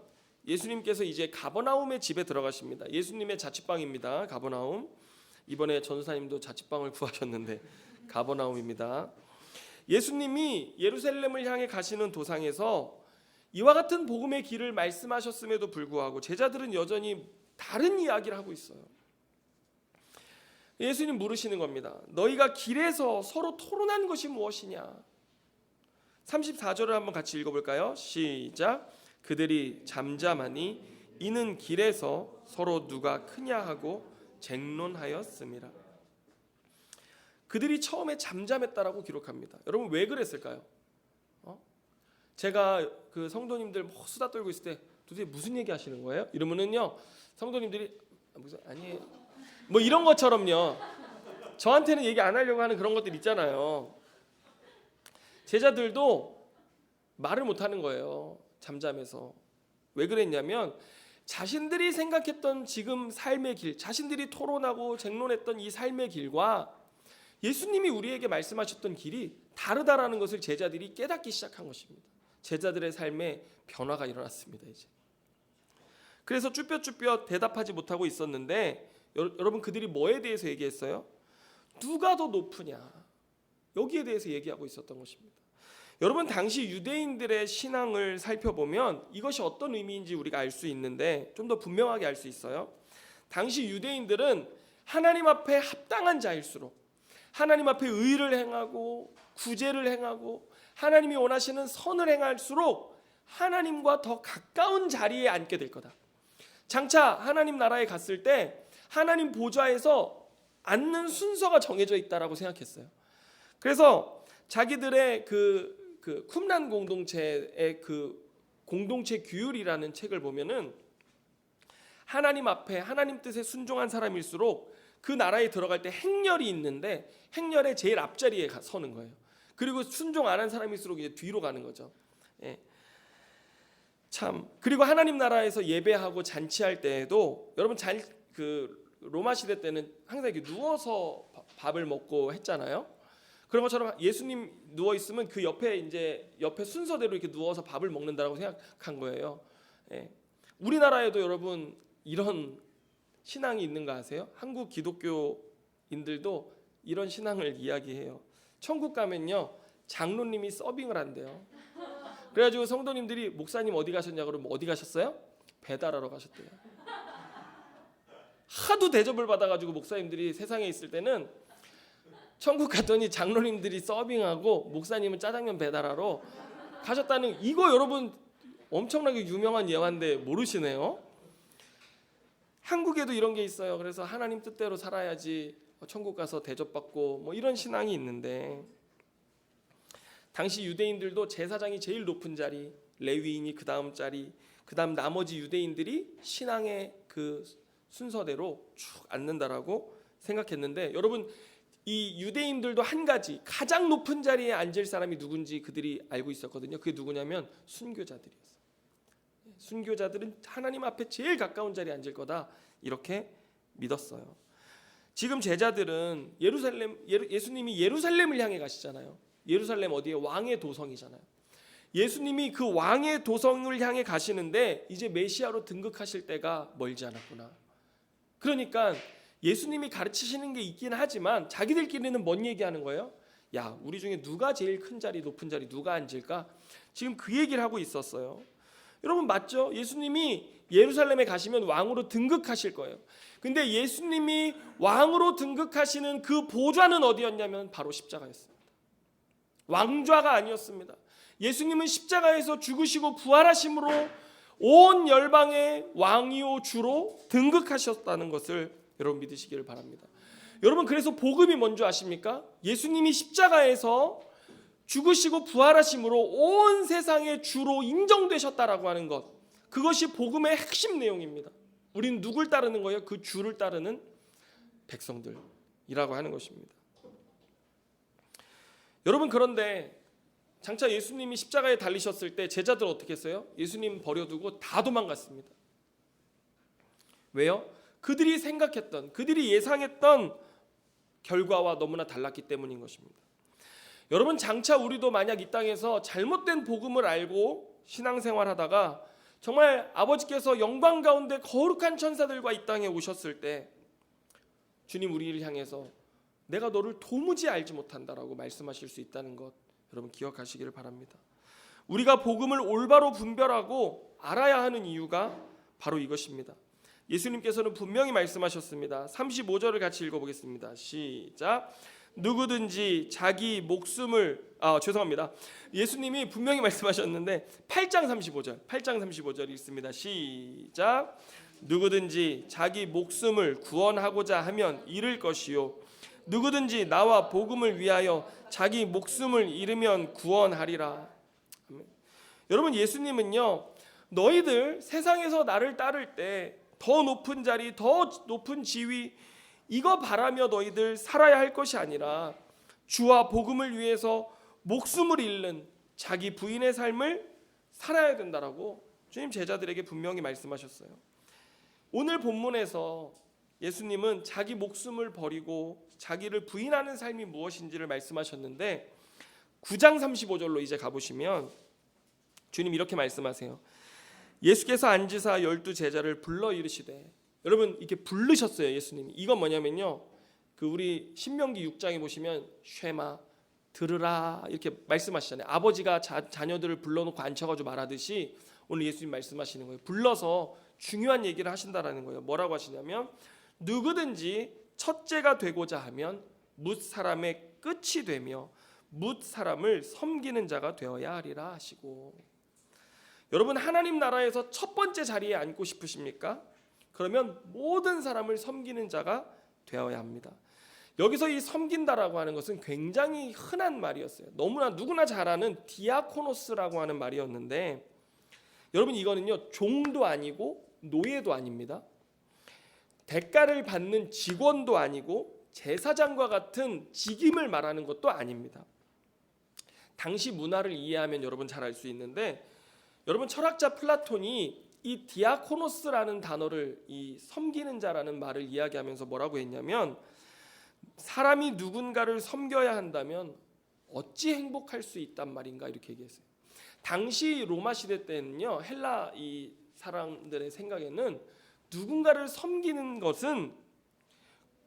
S1: 예수님께서 이제 가버나움의 집에 들어가십니다. 예수님의 자취방입니다. 가버나움. 이번에 전도사님도 자취방을 구하셨는데 가버나움입니다. 예수님이 예루살렘을 향해 가시는 도상에서 이와 같은 복음의 길을 말씀하셨음에도 불구하고 제자들은 여전히 다른 이야기를 하고 있어요. 예수님 물으시는 겁니다. 너희가 길에서 서로 토론한 것이 무엇이냐? 34절을 한번 같이 읽어볼까요? 시작. 그들이 잠잠하니 이는 길에서 서로 누가 크냐 하고 쟁론하였습니다. 그들이 처음에 잠잠했다라고 기록합니다. 여러분 왜 그랬을까요? 제가 그 성도님들 뭐 수다 떨고 있을 때 도대체 무슨 얘기 하시는 거예요? 이러면은요 성도님들이 아니에요 뭐 이런 것처럼요 저한테는 얘기 안 하려고 하는 그런 것들 있잖아요. 제자들도 말을 못 하는 거예요. 잠잠해서. 왜 그랬냐면 자신들이 생각했던 지금 삶의 길, 자신들이 토론하고 쟁론했던 이 삶의 길과 예수님이 우리에게 말씀하셨던 길이 다르다라는 것을 제자들이 깨닫기 시작한 것입니다. 제자들의 삶에 변화가 일어났습니다. 이제. 그래서 쭈뼛쭈뼛 대답하지 못하고 있었는데 여러분 그들이 뭐에 대해서 얘기했어요? 누가 더 높으냐? 여기에 대해서 얘기하고 있었던 것입니다. 여러분 당시 유대인들의 신앙을 살펴보면 이것이 어떤 의미인지 우리가 알 수 있는데 좀 더 분명하게 알 수 있어요. 당시 유대인들은 하나님 앞에 합당한 자일수록 하나님 앞에 의를 행하고 구제를 행하고 하나님이 원하시는 선을 행할수록 하나님과 더 가까운 자리에 앉게 될 거다. 장차 하나님 나라에 갔을 때 하나님 보좌에서 앉는 순서가 정해져 있다라고 생각했어요. 그래서 자기들의 그 쿰란 공동체의 그 공동체 규율이라는 책을 보면은 하나님 앞에 하나님 뜻에 순종한 사람일수록 그 나라에 들어갈 때 행렬이 있는데 행렬의 제일 앞자리에 서는 거예요. 그리고 순종 안 한 사람일수록 이제 뒤로 가는 거죠. 예. 참 그리고 하나님 나라에서 예배하고 잔치할 때에도 여러분 그 로마 시대 때는 항상 이렇게 누워서 밥을 먹고 했잖아요. 그런 것처럼 예수님 누워 있으면 그 옆에 순서대로 이렇게 누워서 밥을 먹는다라고 생각한 거예요. 예. 우리나라에도 여러분 이런 신앙이 있는 거 아세요? 한국 기독교인들도 이런 신앙을 이야기해요. 천국 가면요 장로님이 서빙을 한대요. 그래가지고 성도님들이 목사님 어디 가셨냐고 그러면 어디 가셨어요? 배달하러 가셨대요. 하도 대접을 받아가지고 목사님들이 세상에 있을 때는 천국 갔더니 장로님들이 서빙하고 목사님은 짜장면 배달하러 가셨다는 이거 여러분 엄청나게 유명한 예화인데 모르시네요. 한국에도 이런 게 있어요. 그래서 하나님 뜻대로 살아야지 천국 가서 대접받고 뭐 이런 신앙이 있는데 당시 유대인들도 제사장이 제일 높은 자리, 레위인이 그 다음 자리, 그 다음 나머지 유대인들이 신앙의 그 순서대로 쭉 앉는다라고 생각했는데 여러분 이 유대인들도 한 가지 가장 높은 자리에 앉을 사람이 누군지 그들이 알고 있었거든요. 그게 누구냐면 순교자들이었어요. 순교자들은 하나님 앞에 제일 가까운 자리에 앉을 거다 이렇게 믿었어요. 지금 제자들은 예수님이 예루살렘을 향해 가시잖아요. 예루살렘 어디에 왕의 도성이잖아요. 예수님이 그 왕의 도성을 향해 가시는데 이제 메시아로 등극하실 때가 멀지 않았구나. 그러니까 예수님이 가르치시는 게 있긴 하지만 자기들끼리는 뭔 얘기하는 거예요? 야, 우리 중에 누가 제일 큰 자리, 높은 자리 누가 앉을까? 지금 그 얘기를 하고 있었어요. 여러분 맞죠? 예수님이 예루살렘에 가시면 왕으로 등극하실 거예요. 근데 예수님이 왕으로 등극하시는 그 보좌는 어디였냐면 바로 십자가였습니다. 왕좌가 아니었습니다. 예수님은 십자가에서 죽으시고 부활하심으로 온 열방의 왕이요 주로 등극하셨다는 것을 여러분 믿으시기를 바랍니다. 여러분 그래서 복음이 뭔지 아십니까? 예수님이 십자가에서 죽으시고 부활하심으로 온 세상의 주로 인정되셨다라고 하는 것, 그것이 복음의 핵심 내용입니다. 우리는 누굴 따르는 거예요? 그 주를 따르는 백성들이라고 하는 것입니다. 여러분 그런데 장차 예수님이 십자가에 달리셨을 때 제자들 어떻게 했어요? 예수님 버려두고 다 도망갔습니다. 왜요? 그들이 생각했던, 그들이 예상했던 결과와 너무나 달랐기 때문인 것입니다. 여러분 장차 우리도 만약 이 땅에서 잘못된 복음을 알고 신앙생활하다가 정말 아버지께서 영광 가운데 거룩한 천사들과 이 땅에 오셨을 때 주님 우리를 향해서 내가 너를 도무지 알지 못한다라고 말씀하실 수 있다는 것 여러분 기억하시기를 바랍니다. 우리가 복음을 올바로 분별하고 알아야 하는 이유가 바로 이것입니다. 예수님께서는 분명히 말씀하셨습니다. 35절을 같이 읽어보겠습니다. 시작. 누구든지 자기 목숨을 예수님이 분명히 말씀하셨는데 8장 35절 읽습니다. 시작. 누구든지 자기 목숨을 구원하고자 하면 잃을 것이요 누구든지 나와 복음을 위하여 자기 목숨을 잃으면 구원하리라. 아멘. 여러분, 예수님은요, 너희들 세상에서 나를 따를 때 더 높은 자리, 더 높은 지위 이거 바라며 너희들 살아야 할 것이 아니라 주와 복음을 위해서 목숨을 잃는 자기 부인의 삶을 살아야 된다라고 주님 제자들에게 분명히 말씀하셨어요. 오늘 본문에서 예수님은 자기 목숨을 버리고 자기를 부인하는 삶이 무엇인지를 말씀하셨는데 9장 35절로 이제 가보시면 주님 이렇게 말씀하세요. 예수께서 앉으사 12 제자를 불러 이르시되, 여러분 이렇게 부르셨어요. 예수님이. 이건 뭐냐면요, 그 우리 신명기 6장에 보시면 쉐마 들으라 이렇게 말씀하시잖아요. 아버지가 자녀들을 불러놓고 앉혀가지고 말하듯이 오늘 예수님 말씀하시는 거예요. 불러서 중요한 얘기를 하신다라는 거예요. 뭐라고 하시냐면 누구든지 첫째가 되고자 하면 뭇 사람의 끝이 되며 뭇 사람을 섬기는 자가 되어야 하리라 하시고, 여러분 하나님 나라에서 첫 번째 자리에 앉고 싶으십니까? 그러면 모든 사람을 섬기는 자가 되어야 합니다. 여기서 이 섬긴다라고 하는 것은 굉장히 흔한 말이었어요. 너무나 누구나 잘 아는 디아코노스라고 하는 말이었는데, 여러분 이거는요 종도 아니고 노예도 아닙니다. 대가를 받는 직원도 아니고 제사장과 같은 직임을 말하는 것도 아닙니다. 당시 문화를 이해하면 여러분 잘 알 수 있는데, 여러분 철학자 플라톤이 이 디아코노스라는 단어를 이 섬기는 자라는 말을 이야기하면서 뭐라고 했냐면, 사람이 누군가를 섬겨야 한다면 어찌 행복할 수 있단 말인가 이렇게 얘기했어요. 당시 로마 시대 때는요, 헬라 이 사람들의 생각에는 누군가를 섬기는 것은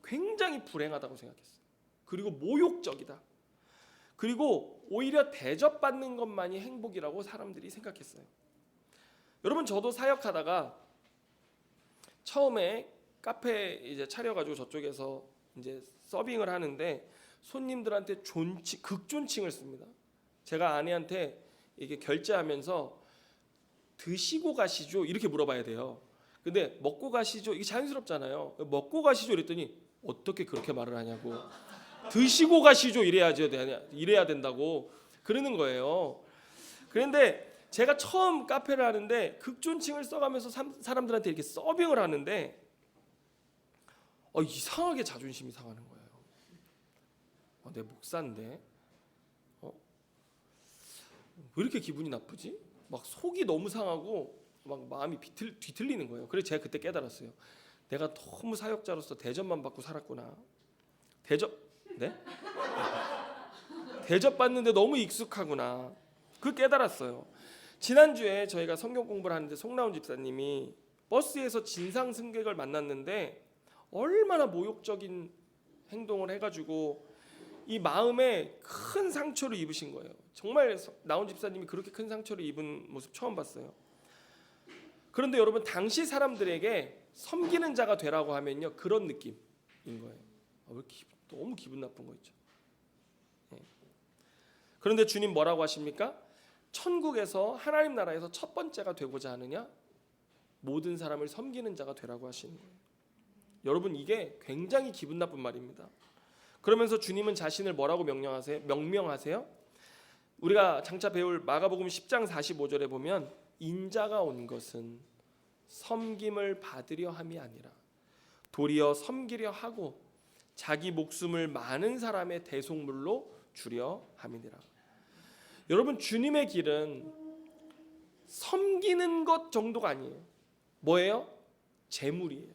S1: 굉장히 불행하다고 생각했어요. 그리고 모욕적이다. 그리고 오히려 대접받는 것만이 행복이라고 사람들이 생각했어요. 여러분 저도 사역하다가 처음에 카페 이제 차려가지고 저쪽에서 이제 서빙을 하는데 손님들한테 극존칭을 씁니다. 제가 아내한테 이게 결제하면서 드시고 가시죠 이렇게 물어봐야 돼요. 근데 먹고 가시죠 이게 자연스럽잖아요. 먹고 가시죠 이랬더니 어떻게 그렇게 말을 하냐고. 드시고 가시죠 이래야 된다고 그러는 거예요. 그런데 제가 처음 카페를 하는데 극존칭을 써가면서 사람들한테 이렇게 서빙을 하는데 이상하게 자존심이 상하는 거예요. 내 목사인데 왜 이렇게 기분이 나쁘지? 막 속이 너무 상하고 막 마음이 뒤틀리는 거예요. 그래서 제가 그때 깨달았어요. 내가 너무 사역자로서 대접만 받고 살았구나. 대접받는데 너무 익숙하구나. 그 깨달았어요. 지난주에 저희가 성경 공부를 하는데 송나온 집사님이 버스에서 진상 승객을 만났는데 얼마나 모욕적인 행동을 해가지고 이 마음에 큰 상처를 입으신 거예요. 정말 나온 집사님이 그렇게 큰 상처를 입은 모습 처음 봤어요. 그런데 여러분 당시 사람들에게 섬기는 자가 되라고 하면요 그런 느낌인 거예요. 너무 기분 나쁜 거 있죠. 그런데 주님 뭐라고 하십니까? 천국에서 하나님 나라에서 첫 번째가 되고자 하느냐? 모든 사람을 섬기는 자가 되라고 하시는 거예요. 여러분 이게 굉장히 기분 나쁜 말입니다. 그러면서 주님은 자신을 뭐라고 명명하세요? 우리가 장차 배울 마가복음 10장 45절에 보면 인자가 온 것은 섬김을 받으려 함이 아니라 도리어 섬기려 하고 자기 목숨을 많은 사람의 대속물로 주려 함이니라. 여러분 주님의 길은 섬기는 것 정도가 아니에요. 뭐예요? 제물이에요.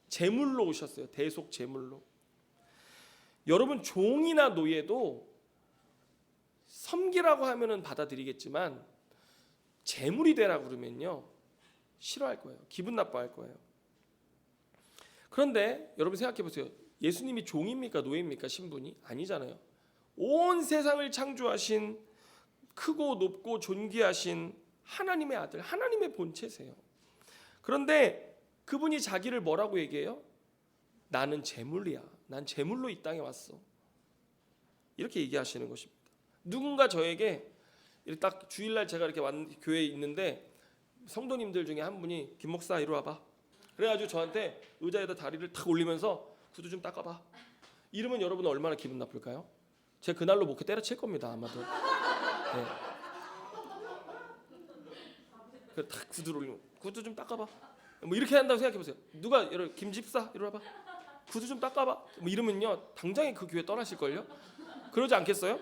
S1: 제물로 오셨어요. 대속 제물로. 여러분 종이나 노예도 섬기라고 하면은 받아들이겠지만 제물이 되라고 그러면요 싫어할 거예요. 기분 나빠할 거예요. 그런데 여러분 생각해 보세요. 예수님이 종입니까 노예입니까? 신분이 아니잖아요. 온 세상을 창조하신 크고 높고 존귀하신 하나님의 아들, 하나님의 본체세요. 그런데 그분이 자기를 뭐라고 얘기해요? 나는 제물이야. 난 제물로 이 땅에 왔어. 이렇게 얘기하시는 것입니다. 누군가 저에게 딱 주일날 제가 이렇게 교회에 있는데 성도님들 중에 한 분이 김 목사 이리 와봐. 그래가지고 저한테 의자에다 다리를 탁 올리면서 구두 좀 닦아봐. 이러면 여러분 얼마나 기분 나쁠까요? 제가 그날로 목회 때려칠 겁니다 아마도. 네. 탁 구두를 올리면 구두 좀 닦아봐. 뭐 이렇게 한다고 생각해보세요. 누가 여러분 김집사 이리 와봐. 구두 좀 닦아봐. 뭐 이러면요 당장에 그 교회 떠나실걸요? 그러지 않겠어요?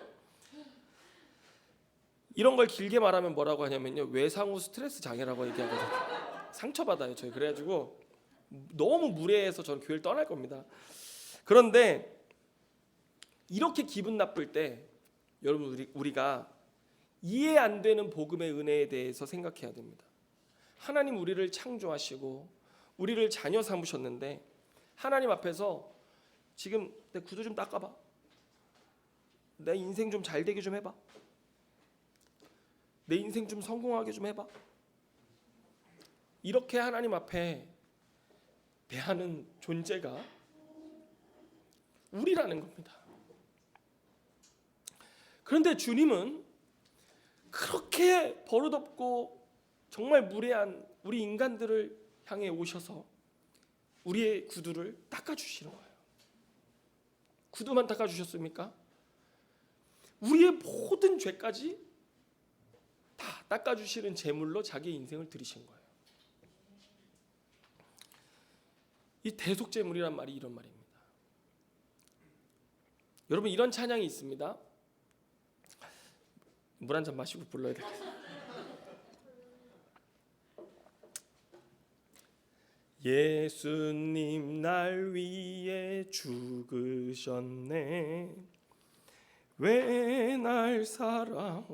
S1: 이런 걸 길게 말하면 뭐라고 하냐면요 외상후 스트레스 장애라고 얘기하거든요. 상처받아요 저희. 그래가지고 너무 무례해서 저는 교회를 떠날 겁니다. 그런데 이렇게 기분 나쁠 때 여러분 우리가 이해 안 되는 복음의 은혜에 대해서 생각해야 됩니다. 하나님 우리를 창조하시고 우리를 자녀 삼으셨는데 하나님 앞에서 지금 내 구두 좀 닦아봐. 내 인생 좀 잘 되게 좀 해봐. 내 인생 좀 성공하게 좀 해봐. 이렇게 하나님 앞에 대하는 존재가 우리라는 겁니다. 그런데 주님은 그렇게 버릇없고 정말 무례한 우리 인간들을 향해 오셔서 우리의 구두를 닦아주시는 거예요. 구두만 닦아주셨습니까? 우리의 모든 죄까지 다 닦아주시는 제물로 자기 인생을 드리신 거예요. 이 대속제물이란 말이 이런 말입니다. 여러분 이런 찬양이 있습니다. 물 한 잔 마시고 불러야 되겠어요. 예수님 날 위해 죽으셨네. 왜 날 사랑하나.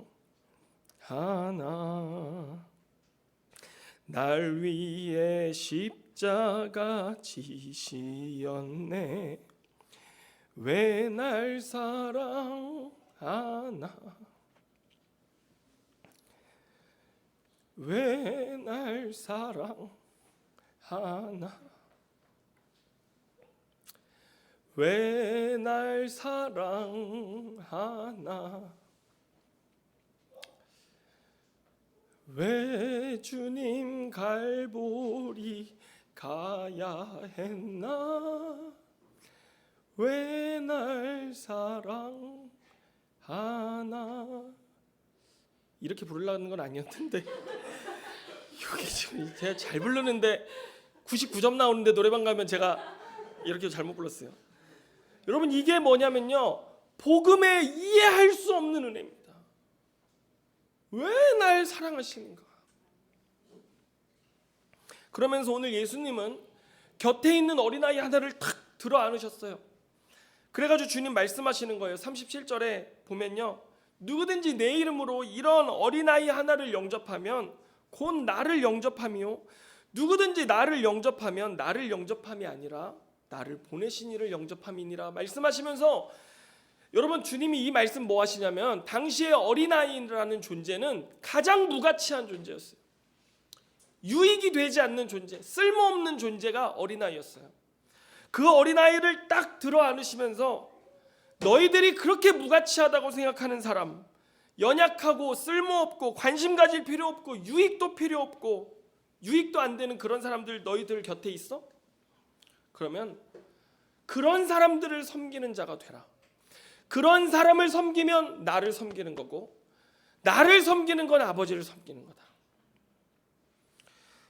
S1: 날 위해 십자가 지시었네. 왜 날 사랑하나. 왜 날 사랑하나. 왜 날 사랑하나. 왜 주님 갈보리 가야 했나. 왜 날 사랑하나. 이렇게 부르려는 건 아니었는데 이게 지금 제가 잘 부르는데 99점 나오는데 노래방 가면 제가 이렇게 잘못 불렀어요. 여러분 이게 뭐냐면요 복음에 이해할 수 없는 은혜입니다. 왜 날 사랑하시는가. 그러면서 오늘 예수님은 곁에 있는 어린아이 하나를 탁 들어 안으셨어요. 그래가지고 주님 말씀하시는 거예요. 37절에 보면요 누구든지 내 이름으로 이런 어린아이 하나를 영접하면 곧 나를 영접함이요 누구든지 나를 영접하면 나를 영접함이 아니라 나를 보내신 이를 영접함이니라 말씀하시면서 여러분 주님이 이 말씀 뭐 하시냐면 당시의 어린아이라는 존재는 가장 무가치한 존재였어요. 유익이 되지 않는 존재, 쓸모없는 존재가 어린아이였어요. 그 어린아이를 딱 들어 안으시면서 너희들이 그렇게 무가치하다고 생각하는 사람, 연약하고 쓸모없고 관심 가질 필요 없고 유익도 필요 없고 유익도 안 되는 그런 사람들 너희들 곁에 있어? 그러면 그런 사람들을 섬기는 자가 되라. 그런 사람을 섬기면 나를 섬기는 거고 나를 섬기는 건 아버지를 섬기는 거다.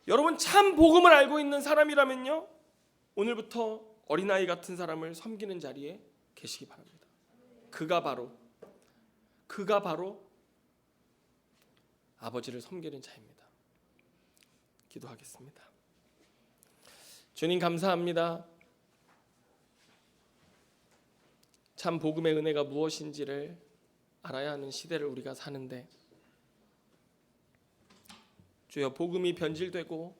S1: 여러분 참 복음을 알고 있는 사람이라면요 오늘부터 어린아이 같은 사람을 섬기는 자리에 계시기 바랍니다. 그가 바로 아버지를 섬기는 자입니다. 기도하겠습니다. 주님 감사합니다. 참 복음의 은혜가 무엇인지를 알아야 하는 시대를 우리가 사는데 주여 복음이 변질되고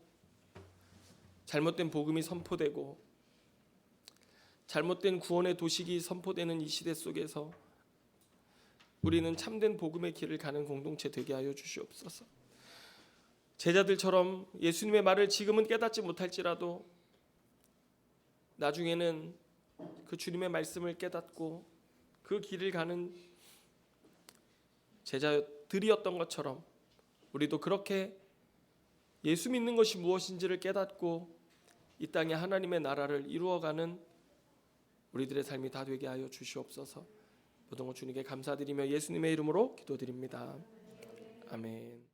S1: 잘못된 복음이 선포되고 잘못된 구원의 도식이 선포되는 이 시대 속에서 우리는 참된 복음의 길을 가는 공동체 되게 하여 주시옵소서. 제자들처럼 예수님의 말을 지금은 깨닫지 못할지라도 나중에는 그 주님의 말씀을 깨닫고 그 길을 가는 제자들이었던 것처럼 우리도 그렇게 예수 믿는 것이 무엇인지를 깨닫고 이 땅에 하나님의 나라를 이루어가는 우리들의 삶이 다 되게 하여 주시옵소서. 모든 것 주님께 감사드리며 예수님의 이름으로 기도드립니다. 아멘.